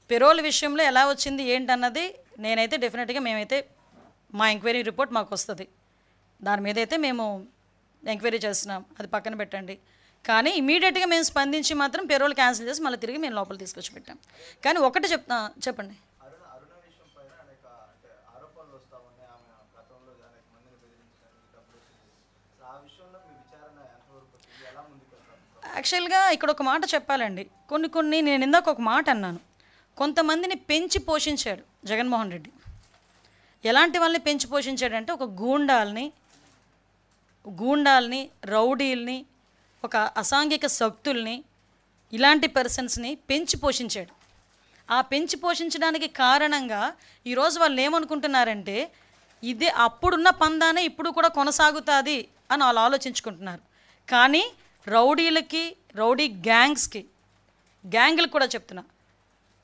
పెరోల్ విషయంలో ఎలా వచ్చింది ఏంటన్నది నేనైతే డెఫినెట్గా మేమైతే మా ఎంక్వైరీ రిపోర్ట్ మాకు వస్తుంది, దాని మీద అయితే మేము ఎంక్వైరీ చేస్తున్నాం, అది పక్కన పెట్టండి. కానీ ఇమీడియట్గా మేము స్పందించి మాత్రం పెరోల్ క్యాన్సిల్ చేసి మళ్ళీ తిరిగి మేము లోపల తీసుకొచ్చి పెట్టాం. కానీ ఒకటి చెప్పండి, యాక్చువల్గా ఇక్కడ ఒక మాట చెప్పాలండి. కొన్ని నేను ఇందాక ఒక మాట అన్నాను, కొంతమందిని పెంచి పోషించాడు జగన్మోహన్ రెడ్డి. ఎలాంటి వాళ్ళని పెంచి పోషించాడంటే ఒక గూండాల్ని రౌడీల్ని, ఒక అసాంఘిక శక్తుల్ని, ఇలాంటి పర్సన్స్ని పెంచి పోషించాడు. ఆ పెంచి పోషించడానికి కారణంగా ఈరోజు వాళ్ళు ఏమనుకుంటున్నారంటే ఇదే అప్పుడున్న పందానే ఇప్పుడు కూడా కొనసాగుతుంది అని వాళ్ళు ఆలోచించుకుంటున్నారు. కానీ రౌడీ గ్యాంగులకు కూడా చెప్తున్నా,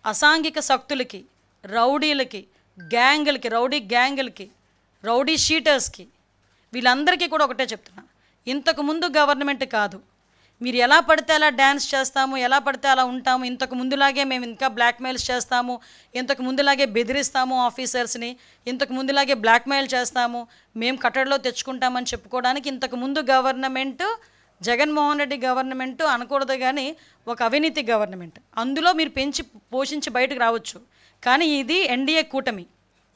అసాంఘిక శక్తులకి, రౌడీలకి, గ్యాంగులకి, రౌడీ షీటర్స్కి, వీళ్ళందరికీ కూడా ఒకటే చెప్తున్నా, ఇంతకు ముందు గవర్నమెంట్ కాదు, మీరు ఎలా పడితే అలా డ్యాన్స్ చేస్తాము, ఎలా పడితే అలా ఉంటాము, ఇంతకు ముందులాగే మేము ఇంకా బ్లాక్మెయిల్స్ చేస్తాము, ఇంతకు ముందులాగే బెదిరిస్తాము ఆఫీసర్స్ని, ఇంతకు ముందులాగే బ్లాక్మెయిల్ చేస్తాము, మేము కట్టడిలో తెచ్చుకుంటామని చెప్పుకోవడానికి ఇంతకు ముందు గవర్నమెంట్ జగన్మోహన్ రెడ్డి గవర్నమెంట్ అనకూడదు, కానీ ఒక అవినీతి గవర్నమెంట్. అందులో మీరు పెంచి పోషించి బయటకు రావచ్చు. కానీ ఇది ఎన్డీఏ కూటమి,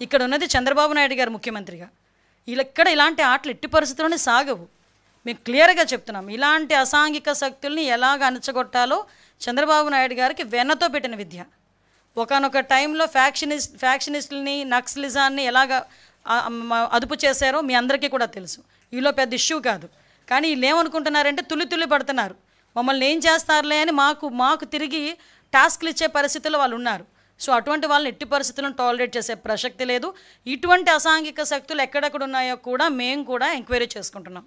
ఇక్కడ ఉన్నది చంద్రబాబు నాయుడు గారు ముఖ్యమంత్రిగా. ఇక్కడ ఇలాంటి ఆటలు ఎట్టి పరిస్థితుల్లోనే సాగవు. మేము క్లియర్గా చెప్తున్నాం, ఇలాంటి అసాంఘిక శక్తుల్ని ఎలాగ అణచగొట్టాలో చంద్రబాబు నాయుడు గారికి వెన్నతో పెట్టిన విద్య. ఒకనొక టైంలో ఫ్యాక్షనిస్టులని, నక్సలిజాన్ని ఎలాగ అదుపు చేశారో మీ అందరికీ కూడా తెలుసు. ఈలో పెద్ద ఇష్యూ కాదు. కానీ వీళ్ళు ఏమనుకుంటున్నారంటే తుల్లి పడుతున్నారు, మమ్మల్ని ఏం చేస్తారులే అని మాకు తిరిగి టాస్క్లు ఇచ్చే పరిస్థితుల్లో వాళ్ళు ఉన్నారు. సో అటువంటి వాళ్ళని ఎట్టి పరిస్థితులను టాలరేట్ చేసే ప్రసక్తి లేదు. ఇటువంటి అసాంఘిక శక్తులు ఎక్కడెక్కడ ఉన్నాయో కూడా మేము కూడా ఎంక్వైరీ చేసుకుంటున్నాం.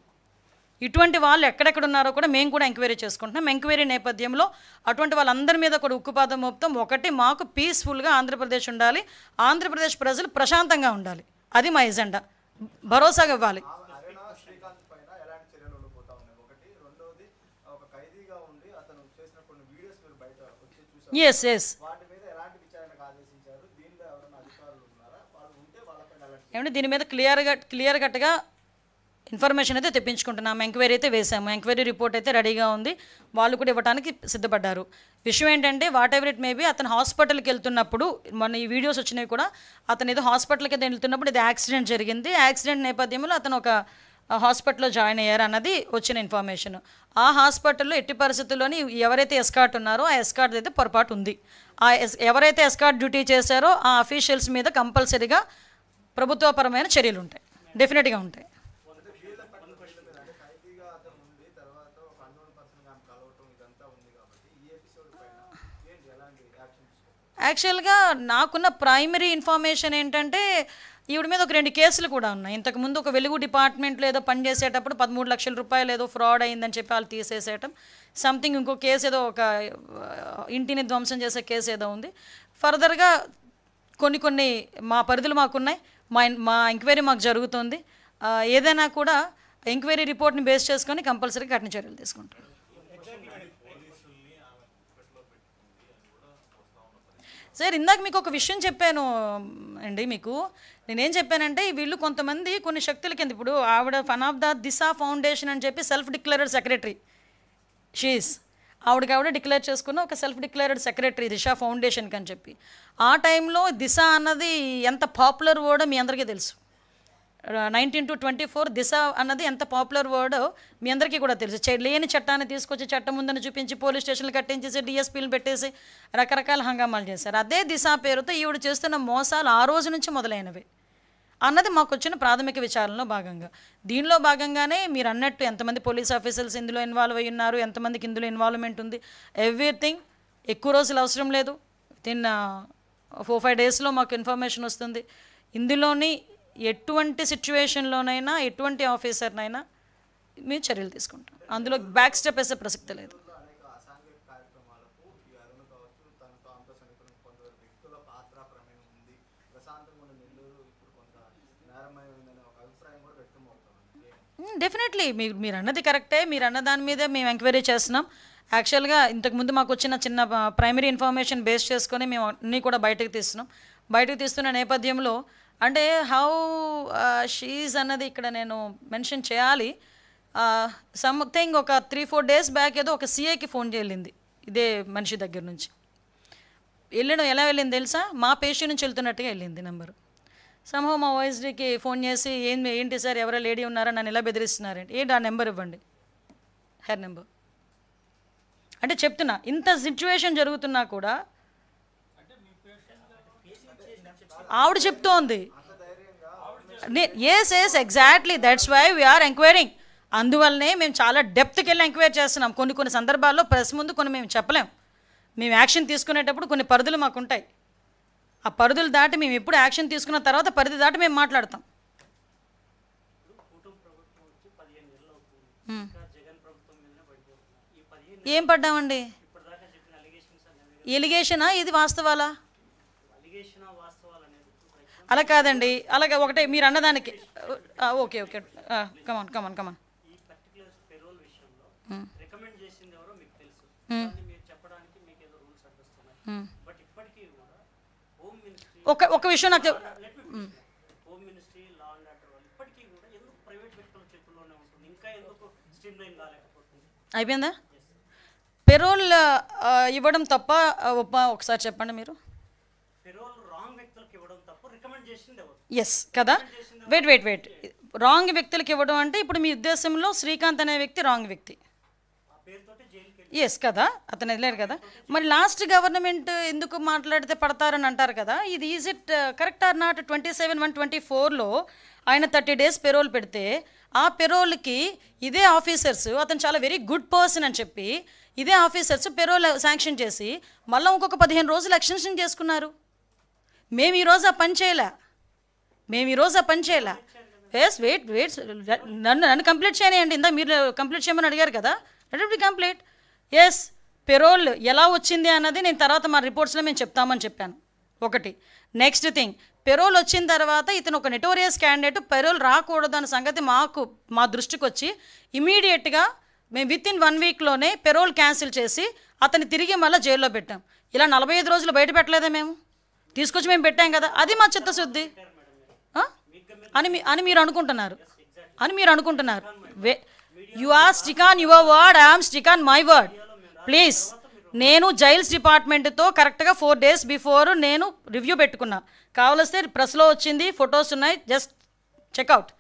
ఇటువంటి వాళ్ళు ఎక్కడెక్కడ ఉన్నారో కూడా మేము కూడా ఎంక్వైరీ చేసుకుంటున్నాం. ఎంక్వైరీ నేపథ్యంలో అటువంటి వాళ్ళందరి మీద కూడా ఉక్కుపాదం మోపుతాం. ఒకటి, మాకు పీస్ఫుల్గా ఆంధ్రప్రదేశ్ ఉండాలి, ఆంధ్రప్రదేశ్ ప్రజలు ప్రశాంతంగా ఉండాలి, అది మా ఎజెండా. భరోసాగా ఇవ్వాలి. ఎస్ ఎస్ ఏమంటే దీని మీద క్లియర్ కట్గా ఇన్ఫర్మేషన్ అయితే తెప్పించుకుంటున్నాము. ఎంక్వైరీ అయితే వేసాము. ఎంక్వైరీ రిపోర్ట్ అయితే రెడీగా ఉంది. వాళ్ళు కూడా ఇవ్వడానికి సిద్ధపడ్డారు. విషయం ఏంటంటే వాట్ ఎవర్ ఇట్ మేబీ అతను హాస్పిటల్కి వెళ్తున్నప్పుడు మన ఈ వీడియోస్ వచ్చినవి కూడా అతను ఏదో హాస్పిటల్కి వెళ్తున్నప్పుడు ఇది యాక్సిడెంట్ జరిగింది. యాక్సిడెంట్ నేపథ్యంలో అతను ఒక హాస్పిటల్లో జాయిన్ అయ్యారు అన్నది వచ్చిన ఇన్ఫర్మేషన్. ఆ హాస్పిటల్లో ఎట్టి పరిస్థితుల్లోని ఎవరైతే ఎస్కార్ట్ ఉన్నారో ఆ ఎస్కార్ట్ అయితే పొరపాటు ఉంది. ఎవరైతే ఎస్కార్ట్ డ్యూటీ చేశారో ఆ అఫీషియల్స్ మీద కంపల్సరీగా ప్రభుత్వపరమైన చర్యలు ఉంటాయి, డెఫినెట్గా ఉంటాయి. యాక్చువల్గా నాకున్న ప్రైమరీ ఇన్ఫర్మేషన్ ఏంటంటే ఈవిడ మీద ఒక 2 కేసులు కూడా ఉన్నాయి. ఇంతకుముందు ఒక వెలుగు డిపార్ట్మెంట్లో ఏదో పనిచేసేటప్పుడు 13 లక్షల రూపాయలు ఏదో ఫ్రాడ్ అయిందని చెప్పి వాళ్ళు తీసేసేయటం, సంథింగ్ ఇంకో కేసు ఏదో ఒక ఇంటిని ధ్వంసం చేసే కేసు ఏదో ఉంది. ఫర్దర్గా కొన్ని మా పరిధులు మాకున్నాయి. మా ఎంక్వైరీ మాకు జరుగుతుంది. ఏదైనా కూడా ఎంక్వైరీ రిపోర్ట్ని బేస్ చేసుకొని కంపల్సరీగా కఠిన చర్యలు తీసుకుంటాం. సార్ ఇందాక మీకు ఒక విషయం చెప్పాను అండి. మీకు నేనేం చెప్పానంటే వీళ్ళు కొంతమంది కొన్ని శక్తుల కింద, ఇప్పుడు ఆవిడ one of the Disha foundation అని చెప్పి సెల్ఫ్ డిక్లేర్డ్ సెక్రటరీ షీస్, ఆవిడ డిక్లేర్ చేసుకున్న ఒక సెల్ఫ్ డిక్లేర్డ్ సెక్రటరీ దిశా ఫౌండేషన్కి అని చెప్పి. ఆ టైంలో దిశ అన్నది ఎంత పాపులర్ వర్డ్ మీ అందరికీ తెలుసు. 19 to 24 దిశ అన్నది ఎంత పాపులర్ వర్డ్ మీ అందరికీ కూడా తెలుసు. లేని చట్టాన్ని తీసుకొచ్చి చట్టం ముందని చూపించి పోలీస్ స్టేషన్లు కట్టించేసి డిఎస్పీలు పెట్టేసి రకరకాల హంగామాలు చేశారు. అదే దిశ పేరుతో ఈవిడ చేస్తున్న మోసాలు ఆ రోజు నుంచి మొదలైనవి అన్నది మాకు వచ్చిన ప్రాథమిక విచారణలో భాగంగా. దీనిలో భాగంగానే మీరు అన్నట్టు ఎంతమంది పోలీస్ ఆఫీసర్స్ ఇందులో ఇన్వాల్వ్ అయ్యి ఉన్నారు, ఎంతమందికి ఇందులో ఇన్వాల్వ్మెంట్ ఉంది, ఎవ్రీథింగ్. ఎక్కువ రోజులు అవసరం లేదు, వితిన్ 4-5 డేస్లో మాకు ఇన్ఫర్మేషన్ వస్తుంది. ఇందులోని ఎటువంటి సిచ్యువేషన్లోనైనా ఎటువంటి ఆఫీసర్నైనా మేము చర్యలు తీసుకుంటాం. అందులో బ్యాక్ స్టెప్ వేసే ప్రసక్తి లేదు. డెఫినెట్లీ మీరు అన్నది కరెక్టే. మీరు అన్న దాని మీదే మేము ఎంక్వైరీ చేస్తున్నాం. యాక్చువల్గా ఇంతకుముందు మాకు వచ్చిన చిన్న ప్రైమరీ ఇన్ఫర్మేషన్ బేస్ చేసుకొని మేము అన్నీ కూడా బయటకు తీస్తున్న నేపథ్యంలో అంటే హౌ షీజ్ అన్నది ఇక్కడ నేను మెన్షన్ చేయాలి. సంథింగ్ ఒక 3-4 డేస్ బ్యాక్ ఏదో ఒక సిఐకి ఫోన్ చేయాలింది ఇదే మనిషి దగ్గర నుంచి. ఎలా వెళ్ళింది తెలుసా? మా పేషెంట్ నుంచి వెళ్తున్నట్టుగా వెళ్ళింది నెంబరు. సంహవ్ మా వాయిస్కి ఫోన్ చేసి ఏంటి సార్ ఎవరో లేడీ ఉన్నారా, నన్ను ఎలా బెదిరిస్తున్నారండి, ఏంటి ఆ నెంబర్ ఇవ్వండి, హెర్ నెంబర్ అంటే చెప్తున్నా. ఇంత సిచ్యువేషన్ జరుగుతున్నా కూడా ఆవిడ చెప్తోంది. Yes exactly, that's why we are enquiring. అందువల్లనే మేము చాలా డెప్త్కి వెళ్ళి ఎంక్వైరీ చేస్తున్నాం. కొన్ని సందర్భాల్లో ప్రెస్ ముందు కొన్ని మేము చెప్పలేం. మేము యాక్షన్ తీసుకునేటప్పుడు కొన్ని పరిధులు మాకు ఉంటాయి. ఆ పరిధులు దాటి మేము ఎప్పుడు యాక్షన్ తీసుకున్న తర్వాత పరిధి దాటి మేము మాట్లాడతాం. ఏం పడ్డామండి? ఎలిగేషనా ఇది వాస్తవాలా? అలా కాదండి, అలాగే ఒకటే మీరు అన్నదానికి ఓకే కమాన్ ఒక విషయం నాకు అయిపోయిందా? పెరోల్ ఇవ్వడం తప్ప ఒకసారి చెప్పండి మీరు. ఎస్ కదా, వెయిట్ రాంగ్ వ్యక్తులకు ఇవ్వడం అంటే ఇప్పుడు మీ ఉద్దేశంలో శ్రీకాంత్ అనే వ్యక్తి రాంగ్ వ్యక్తి, ఎస్ కదా, అతను వదిలేరు కదా. మరి లాస్ట్ గవర్నమెంట్ ఎందుకు మాట్లాడితే పడతారని అంటారు కదా, ఇది is it correct or not? 27/1/24లో ఆయన 30 days పెరోల్ పెడితే ఆ పెరోల్కి ఇదే ఆఫీసర్స్ అతను చాలా వెరీ గుడ్ పర్సన్ అని చెప్పి ఇదే ఆఫీసర్స్ పెరోల్ శాంక్షన్ చేసి మళ్ళీ ఇంకొక 15 రోజులు ఎక్స్టెన్షన్ చేసుకున్నారు. మేము ఈరోజు ఆ పని చేయలే. ఎస్ వెయిట్ నన్ను కంప్లీట్ చేయనియండి. ఇందా మీరు కంప్లీట్ చేయమని అడిగారు కదా, let it be complete. Yes, parole ఎలా వచ్చింది అన్నది నేను తర్వాత మా రిపోర్ట్స్లో మేము చెప్తామని చెప్పాను. ఒకటి. నెక్స్ట్ థింగ్, పెరోల్ వచ్చిన తర్వాత ఇతను ఒక నెటోరియస్ క్యాండిడేట్, పెరోల్ రాకూడదు అన్న సంగతి మా దృష్టికి వచ్చి ఇమీడియట్గా మేము విత్ ఇన్ 1 weekలోనే పెరోల్ క్యాన్సిల్ చేసి అతన్ని తిరిగి మళ్ళీ జైల్లో పెట్టాం. ఇలా 45 రోజులు బయట పెట్టలేదా మేము? తీసుకొచ్చి మేము పెట్టాం కదా, అది మా చిత్తశుద్ధి అని మీరు అనుకుంటున్నారు. You are stick on your word, I'm stick on my word. Please, నేను జైల్స్ డిపార్ట్మెంట్తో కరెక్ట్గా 4 days బిఫోర్ నేను రివ్యూ పెట్టుకున్నా. కావలిస్తే ప్రెస్లో వచ్చింది, ఫొటోస్ ఉన్నాయి, జస్ట్ చెక్అవుట్.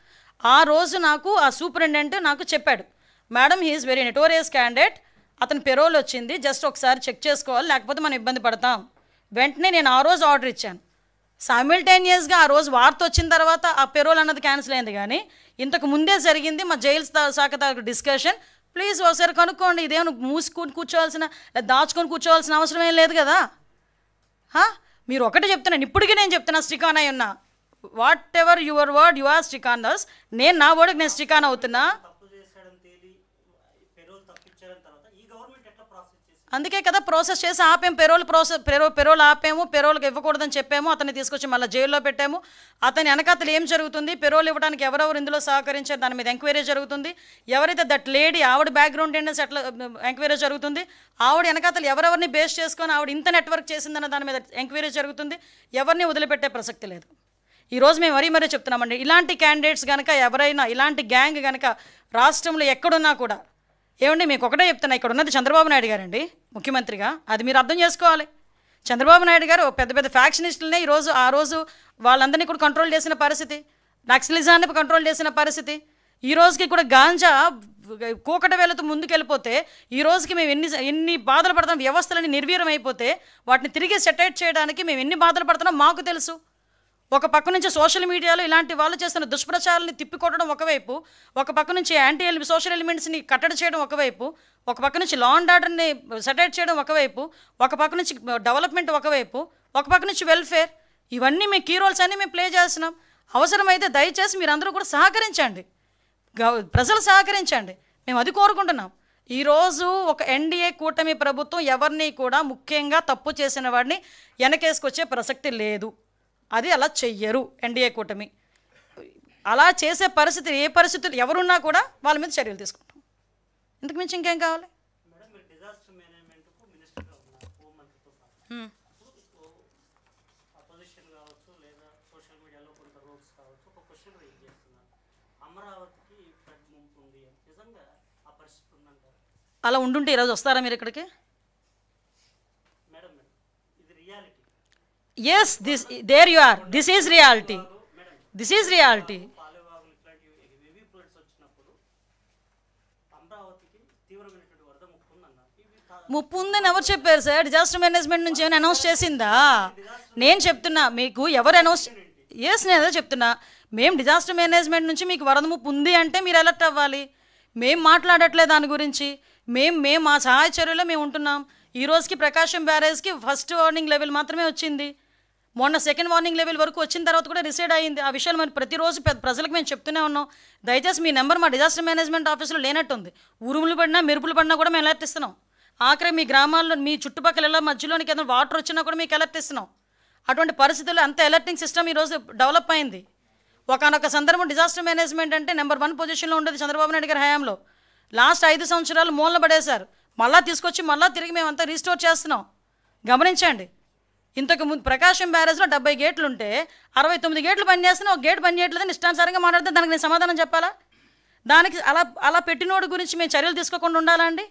ఆ రోజు నాకు ఆ సూపరింటెండెంట్ నాకు చెప్పాడు, madam he is very notorious candidate, అతని పెరోల్ వచ్చింది, జస్ట్ ఒకసారి చెక్ చేసుకోవాలి, లేకపోతే మనం ఇబ్బంది పడతాం. వెంటనే నేను ఆ రోజు ఆర్డర్ ఇచ్చాను. సైమిల్టేనియస్గా ఆ రోజు వార్త వచ్చిన తర్వాత ఆ పెరోల్ అన్నది క్యాన్సిల్ అయింది. కానీ ఇంతకు ముందే జరిగింది మా జైల్స్ శాఖ డిస్కషన్. ప్లీజ్ ఒకసారి కనుక్కోండి, ఇదేమో మూసుకొని కూర్చోవాల్సిన, దాచుకొని కూర్చోవాల్సిన అవసరం ఏం లేదు కదా. మీరు ఒకటే చెప్తున్నాను, ఇప్పటికీ నేను చెప్తున్నా, స్టిక్ ఆన్ అయి ఉన్నా. Whatever your word you are stick on thus. నేను నా వర్డ్కి నేను స్టిక్ ఆన్ అవుతున్నా. అందుకే కదా ప్రాసెస్ చేసి ఆపాము, పెరోల్ ఆపాము, పెరోల్కి ఇవ్వకూడదని చెప్పాము, అతన్ని తీసుకొచ్చి మళ్ళీ జైల్లో పెట్టాము. అతని వెనకాతలు ఏం జరుగుతుంది, పెరోల్ ఇవ్వడానికి ఎవరెవరు ఇందులో సహకరించారు దాని మీద ఎంక్వైరీ జరుగుతుంది. ఎవరైతే దట్ లేడీ ఆవిడ బ్యాక్గ్రౌండ్ ఏంటంటే అట్లా ఎంక్వైరీ జరుగుతుంది. ఆవిడ వెనకాతలు ఎవరెవరిని బేస్ చేసుకొని ఆవిడ ఇంత నెట్వర్క్ చేసిందన్న దాని మీద ఎంక్వైరీ జరుగుతుంది. ఎవరిని వదిలిపెట్టే ప్రసక్తి లేదు. ఈరోజు మేము మరీ చెప్తున్నామండి, ఇలాంటి క్యాండిడేట్స్ కనుక ఎవరైనా, ఇలాంటి గ్యాంగ్ కనుక రాష్ట్రంలో ఎక్కడున్నా కూడా, ఏమండి మీకు ఒకటే చెప్తున్నా, ఇక్కడ ఉన్నది చంద్రబాబు నాయుడు గారండి ముఖ్యమంత్రిగా, అది మీరు అర్థం చేసుకోవాలి. చంద్రబాబు నాయుడు గారు పెద్ద ఫ్యాక్షనిస్టులనే ఆ రోజు వాళ్ళందరినీ కూడా కంట్రోల్ చేసిన పరిస్థితి, నక్సలిజాన్ని కంట్రోల్ చేసిన పరిస్థితి. ఈ రోజుకి కూడా గాంజా కూకట వేలతో ముందుకెళ్ళిపోతే, ఈ రోజుకి మేము ఎన్ని బాధలు పడుతున్నాం, వ్యవస్థలని నిర్వీర్యం అయిపోతే వాటిని తిరిగి సెటైట్ చేయడానికి మేము ఎన్ని బాధలు పడుతున్నాం మాకు తెలుసు. ఒక పక్క నుంచి సోషల్ మీడియాలో ఇలాంటి వాళ్ళు చేస్తున్న దుష్ప్రచారాన్ని తిప్పికొట్టడం ఒకవైపు, ఒక పక్క నుంచి సోషల్ ఎలిమెంట్స్ని కట్టడి చేయడం ఒకవైపు, ఒక పక్క నుంచి లా అండ్ ఆర్డర్ని సెటైట్ చేయడం ఒకవైపు, ఒక పక్క నుంచి డెవలప్మెంట్ ఒకవైపు, ఒక పక్క నుంచి వెల్ఫేర్, ఇవన్నీ మేము కీ రోల్స్ అన్నీ మేము ప్లే చేస్తున్నాం. అవసరమైతే దయచేసి మీరందరూ కూడా సహకరించండి, ప్రజలు సహకరించండి, మేము అది కోరుకుంటున్నాం. ఈరోజు ఒక ఎన్డీఏ కూటమి ప్రభుత్వం ఎవరిని కూడా, ముఖ్యంగా తప్పు చేసిన వాడిని వెనకేసుకొచ్చే ప్రసక్తి లేదు. అది అలా చెయ్యరు ఎన్డీఏ కూటమి. అలా చేసే పరిస్థితి, ఏ పరిస్థితులు ఎవరున్నా కూడా వాళ్ళ మీద చర్యలు తీసుకుంటాం. ఇంతకు మించి ఇంకేం కావాలి? అలా ఉండుంటే ఈరోజు వస్తారా మీరు ఇక్కడికి? Yes, there you are. This is reality. ముప్పు ఉందని ఎవరు చెప్పారు సార్? డిజాస్టర్ మేనేజ్మెంట్ నుంచి ఏమైనా అనౌన్స్ చేసిందా? నేను చెప్తున్నా మీకు, ఎవరు అనౌన్స్? నేను అదే చెప్తున్నా, మేము డిజాస్టర్ మేనేజ్మెంట్ నుంచి మీకు వరద ముప్పు ఉంది అంటే మీరు అలర్ట్ అవ్వాలి. మేము మాట్లాడట్లేదు దాని గురించి. మేము మా సహాయ చర్యలో మేము ఉంటున్నాం. ఈ రోజుకి ప్రకాశం బ్యారేజ్కి ఫస్ట్ వార్నింగ్ లెవెల్ మాత్రమే వచ్చింది. మొన్న సెకండ్ వార్నింగ్ లెవెల్ వరకు వచ్చిన తర్వాత కూడా రిసైడ్ అయ్యింది. ఆ విషయాలు మరి ప్రతిరోజు ప్రజలకు మేము చెప్తూనే ఉన్నాం. దయచేసి మీ నెంబర్ మా డిజాస్టర్ మేనేజ్మెంట్ ఆఫీసులో లేనట్టుంది. ఉరుములు పడినా మెరుపులు పడినా కూడా మేము అలర్ట్ ఇస్తున్నాం. ఆఖరి మీ గ్రామాల్లో, మీ చుట్టుపక్కల ఎలా మధ్యలోనికి ఏదైనా వాటర్ వచ్చినా కూడా మీకు అలర్ట్ ఇస్తున్నాం. అటువంటి పరిస్థితుల్లో అంత అలర్టింగ్ సిస్టమ్ ఈరోజు డెవలప్ అయింది. ఒకనొక సందర్భం డిజాస్టర్ మేనేజ్మెంట్ అంటే నెంబర్ 1 పొజిషన్లో ఉండేది చంద్రబాబు నాయుడు గారి హయాంలో. లాస్ట్ 5 సంవత్సరాలు మూలన పడేశారు. మళ్ళీ తీసుకొచ్చి మళ్ళీ తిరిగి మేమంతా రీస్టోర్ చేస్తున్నాం. గమనించండి, ఇంతకు ముందు ప్రకాశం బ్యారేజ్లో 70 గేట్లు ఉంటే 69 గేట్లు పనిచేస్తున్నా, ఒక గేట్ పనిచేయట్లేదని ఇష్టానుసారంగా మాట్లాడితే దానికి నేను సమాధానం చెప్పాలా? దానికి అలా పెట్టినోడి గురించి మేము చర్యలు తీసుకోకుండా ఉండాలా అండి?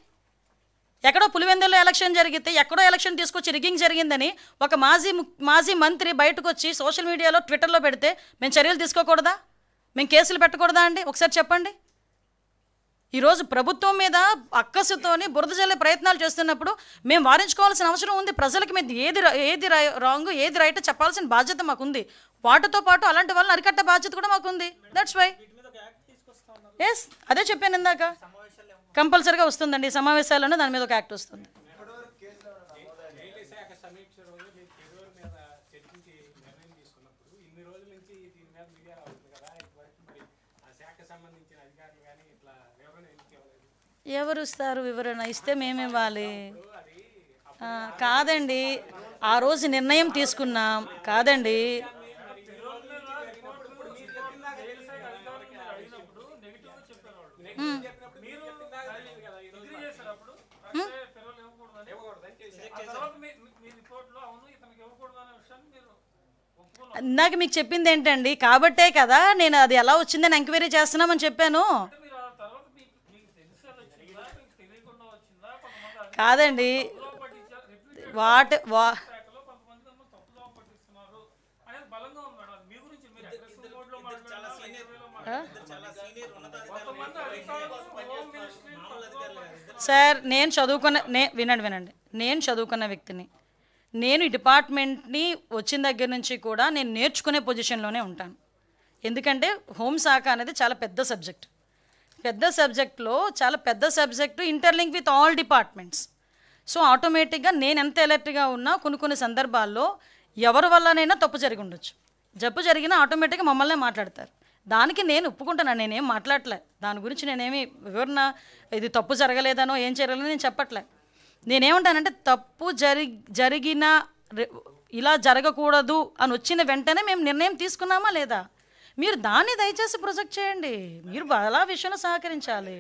ఎక్కడో పులివెందుల్లో ఎలక్షన్ జరిగితే, ఎక్కడో ఎలక్షన్ తీసుకొచ్చి రిగ్గింగ్ జరిగిందని ఒక మాజీ మంత్రి బయటకు వచ్చి సోషల్ మీడియాలో, ట్విట్టర్లో పెడితే మేము చర్యలు తీసుకోకూడదా? మేము కేసులు పెట్టకూడదా అండి? ఒకసారి చెప్పండి. ఈరోజు ప్రభుత్వం మీద అక్కసుతోని బురద జల్లే ప్రయత్నాలు చేస్తున్నప్పుడు మేము వారించుకోవాల్సిన అవసరం ఉంది. ప్రజలకు మేము ఏది రాంగ్, ఏది రైట్ చెప్పాల్సిన బాధ్యత మాకుంది. వాటితో పాటు అలాంటి వాళ్ళని అరికట్టే బాధ్యత కూడా మాకుంది. దట్స్ వై అదే చెప్పాను ఇందాక, కంపల్సరీగా వస్తుందండి ఈ సమావేశాలను, దాని మీద ఒక యాక్ట్ వస్తుంది. ఎవరు ఇస్తారు వివరణ? ఇస్తే మేము ఇవ్వాలి. కాదండి, ఆ రోజు నిర్ణయం తీసుకున్నాం కాదండి. నాకు మీకు చెప్పింది ఏంటండి, కాబట్టే కదా నేను అది ఎలా వచ్చిందని ఎంక్వైరీ చేస్తున్నామని చెప్పాను. కాదండి, వాటి వా సార్ వినండి, నేను చదువుకున్న వ్యక్తిని. నేను ఈ డిపార్ట్మెంట్ని వచ్చిన దగ్గర నుంచి కూడా నేను నేర్చుకునే పొజిషన్లోనే ఉంటాను. ఎందుకంటే హోంశాఖ అనేది చాలా పెద్ద సబ్జెక్ట్. పెద్ద సబ్జెక్ట్లో చాలా పెద్ద subject, interlink with all departments. So ఆటోమేటిక్గా నేను ఎంత అలర్ట్గా ఉన్నా కొన్ని సందర్భాల్లో ఎవరి వల్లనైనా తప్పు జరిగి ఉండొచ్చు. జబ్బు జరిగినా ఆటోమేటిక్గా మమ్మల్నే మాట్లాడతారు. దానికి నేను ఒప్పుకుంటున్నాను, నేనేం మాట్లాడలే. దాని గురించి నేనేమి వివరణ ఇది తప్పు జరగలేదనో ఏం జరగలేదో నేను చెప్పట్లే. నేనేమంటానంటే తప్పు జరిగిన ఇలా జరగకూడదు అని వచ్చిన వెంటనే మేము నిర్ణయం తీసుకున్నామా లేదా, మీరు దాన్ని దయచేసి ప్రొజెక్ట్ చేయండి. మీరు చాలా విషయంలో సహకరించాలి.